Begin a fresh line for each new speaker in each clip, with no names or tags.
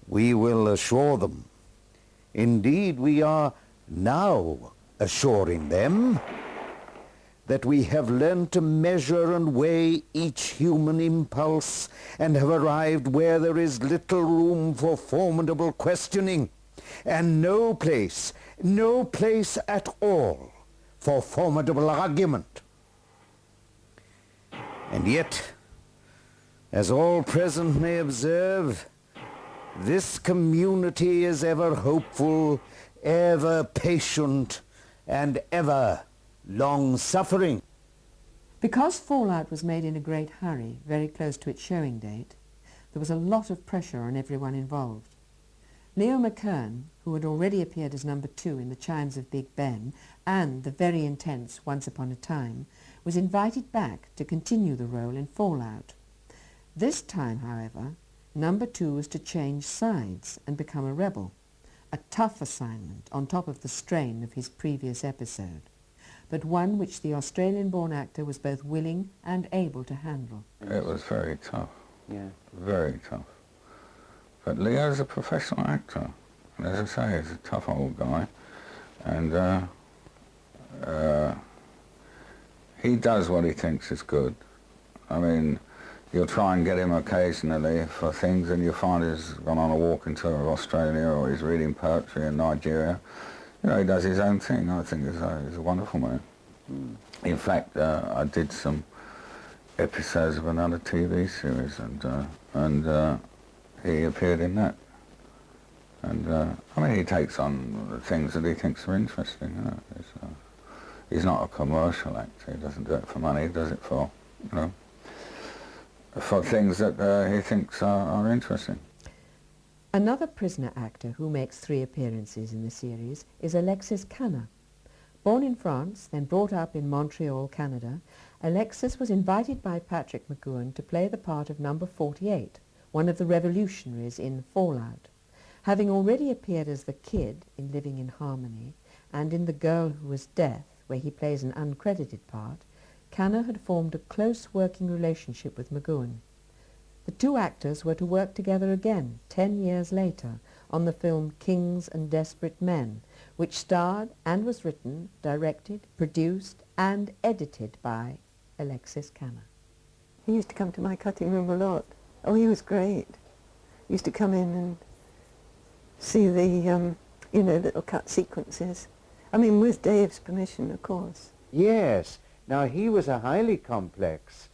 we will assure them. Indeed, we are now assuring them that we have learned to measure and weigh each human impulse and have arrived where there is little room for formidable questioning and no place at all for formidable argument. And yet, as all present may observe, this community is ever hopeful, ever patient, and ever long-suffering.
Because Fallout was made in a great hurry, very close to its showing date, there was a lot of pressure on everyone involved. Leo McKern, who had already appeared as number 2 in The Chimes of Big Ben and the very intense Once Upon a Time, was invited back to continue the role in Fallout. This time, however, number 2 was to change sides and become a rebel, a tough assignment on top of the strain of his previous episode, but one which the Australian-born actor was both willing and able to handle.
It was very tough.
Yeah.
Very tough. But Leo's a professional actor. And as I say, he's a tough old guy. And he does what he thinks is good. I mean, you'll try and get him occasionally for things and you'll find he's gone on a walking tour of Australia or he's reading poetry in Nigeria. You know, he does his own thing. I think he's a wonderful man. Mm. In fact, I did some episodes of another TV series and he appeared in that. And I mean, he takes on things that he thinks are interesting. You know? He's not a commercial actor. He doesn't do it for money. He does it for, you know, for things that he thinks are interesting.
Another prisoner actor who makes 3 appearances in the series is Alexis Kanner. Born in France, then brought up in Montreal, Canada, Alexis was invited by Patrick McKern to play the part of number 48, one of the revolutionaries in Fallout. Having already appeared as the Kid in Living in Harmony and in The Girl Who Was Death, where he plays an uncredited part, Kanner had formed a close working relationship with McKern. The 2 actors were to work together again 10 years later on the film Kings and Desperate Men, which starred and was written, directed, produced and edited by Alexis Kanner.
He used to come to my cutting room a lot. Oh, he was great. He used to come in and see the, you know, little cut sequences. I mean, with Dave's permission, of course.
Yes. Now, he was a highly complex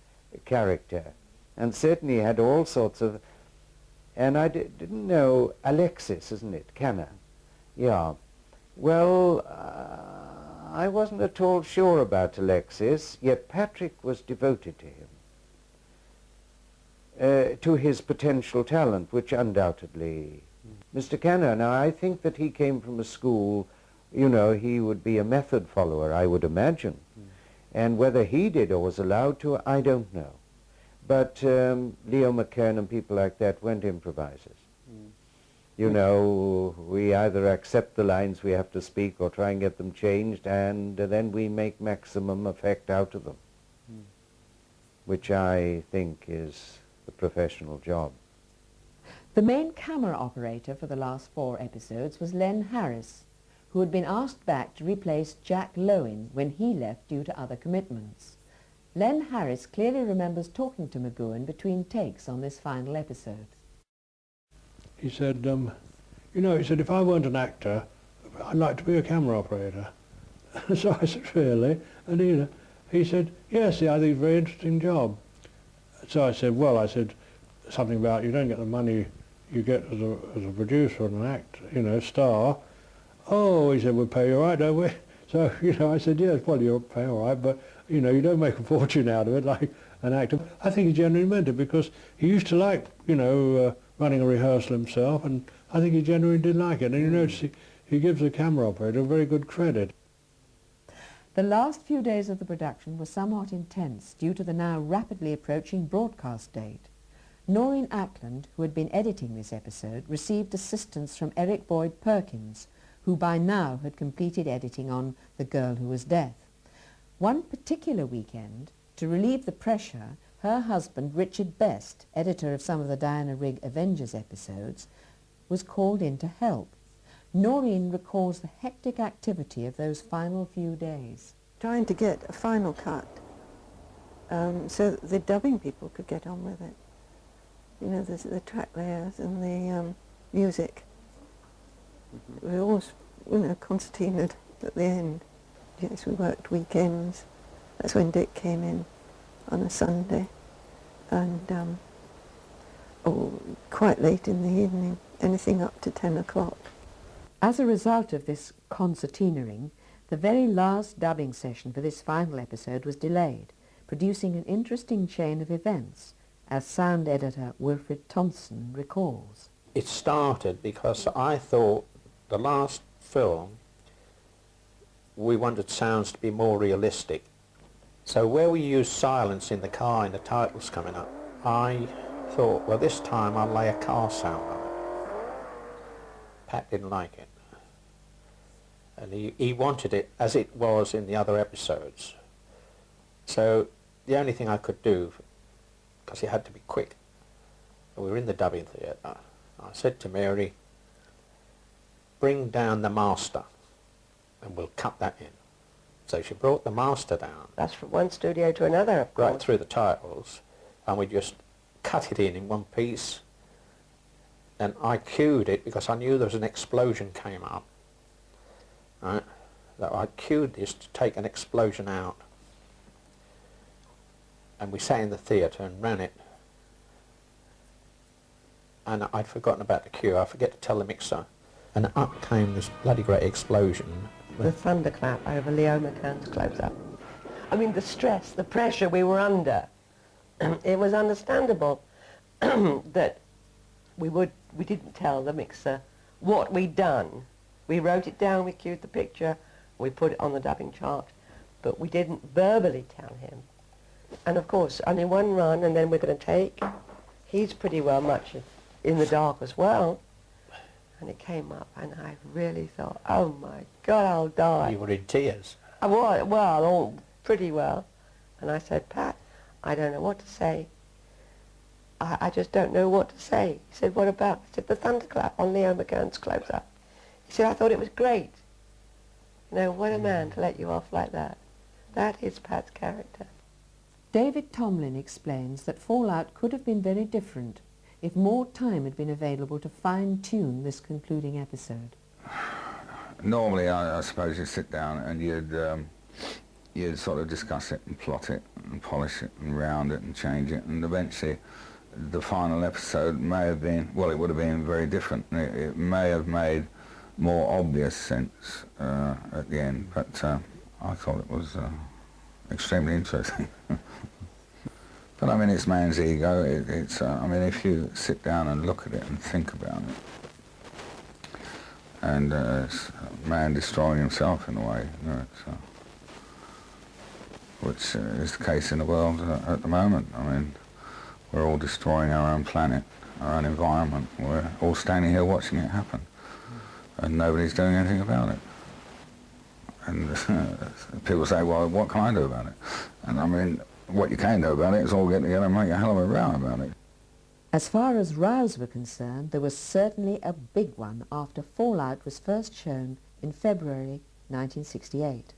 character, and certainly had all sorts of... And I didn't know... Alexis, isn't it? Kanner. Yeah. Well, I wasn't at all sure about Alexis, yet Patrick was devoted to him, to his potential talent, which undoubtedly... Mr. Kanner, now, I think that he came from a school, you know, he would be a method follower, I would imagine. And whether he did or was allowed to, I don't know. But Leo McKern and people like that weren't improvisers. You know, we either accept the lines we have to speak or try and get them changed, and then we make maximum effect out of them, which I think is the professional job.
The main camera operator for the last 4 episodes was Len Harris, who had been asked back to replace Jack Lowen when he left due to other commitments. Len Harris clearly remembers talking to McKern between takes on this final episode.
He said, you know, he said, if I weren't an actor, I'd like to be a camera operator. So I said, really? And he said, yes, I think it's a very interesting job. So I said, well, I said something about you don't get the money you get as a producer and an actor, you know, star. Oh, he said, we'll pay you all right, don't we? So, you know, I said, yes, well, you'll pay all right, but, you know, you don't make a fortune out of it like an actor. I think he genuinely meant it because he used to like, you know, running a rehearsal himself, and I think he genuinely did like it. And you notice he gives the camera operator very good credit.
The last few days of the production were somewhat intense due to the now rapidly approaching broadcast date. Noreen Ackland, who had been editing this episode, received assistance from Eric Boyd Perkins, who by now had completed editing on The Girl Who Was Death. One particular weekend, to relieve the pressure, her husband, Richard Best, editor of some of the Diana Rigg Avengers episodes, was called in to help. Noreen recalls the hectic activity of those final few days.
Trying to get a final cut so that the dubbing people could get on with it. You know, the track layers and the music. We were always, you know, concertinaed at the end. Yes, we worked weekends. That's when Dick came in on a Sunday. And quite late in the evening, anything up to 10 o'clock.
As a result of this concertinaing, the very last dubbing session for this final episode was delayed, producing an interesting chain of events, as sound editor Wilfred Thompson recalls.
It started because I thought the last film we wanted sounds to be more realistic. So where we used silence in the car in the titles coming up, I thought, well, this time I'll lay a car sound on it. Pat didn't like it. And he wanted it as it was in the other episodes. So the only thing I could do, because it had to be quick, we were in the dubbing theatre, I said to Mary, bring down the master and we'll cut that in. So she brought the master down.
That's from one studio to another, of course.
Right through the titles, and we just cut it in one piece. And I cued it because I knew there was an explosion came up. Right? So I cued this to take an explosion out. And we sat in the theatre and ran it. And I'd forgotten about the cue. I forget to tell the mixer. And up came this bloody great explosion.
The thunderclap over Leo McKern's close-up. I mean, the stress, the pressure we were under. It was understandable that we didn't tell the mixer what we'd done. We wrote it down, we cued the picture, we put it on the dubbing chart, but we didn't verbally tell him. And of course, only one run, and then we're going to take. He's pretty well much in the dark as well. And it came up, and I really thought, oh my God, I'll die.
You were in tears.
I was, well, pretty well. And I said, Pat, I don't know what to say. I just don't know what to say. He said, what about? I said, the thunderclap on Leo McKern's close-up. He said, I thought it was great. You know, what a man to let you off like that. That is Pat's character.
David Tomlin explains that Fallout could have been very different if more time had been available to fine-tune this concluding episode.
Normally, I suppose you sit down and you'd sort of discuss it and plot it and polish it and round it and change it, and eventually the final episode may have been, well, it would have been very different. It may have made more obvious sense at the end, but I thought it was extremely interesting. But I mean, it's man's ego. I mean, if you sit down and look at it and think about it, and it's man destroying himself in a way, you know, which is the case in the world at the moment. I mean, we're all destroying our own planet, our own environment. We're all standing here watching it happen, and nobody's doing anything about it. And people say, well, what can I do about it? And I mean, what you can do about it is all get together and make a hell of a row about it.
As far as rows were concerned, there was certainly a big one after Fallout was first shown in February 1968.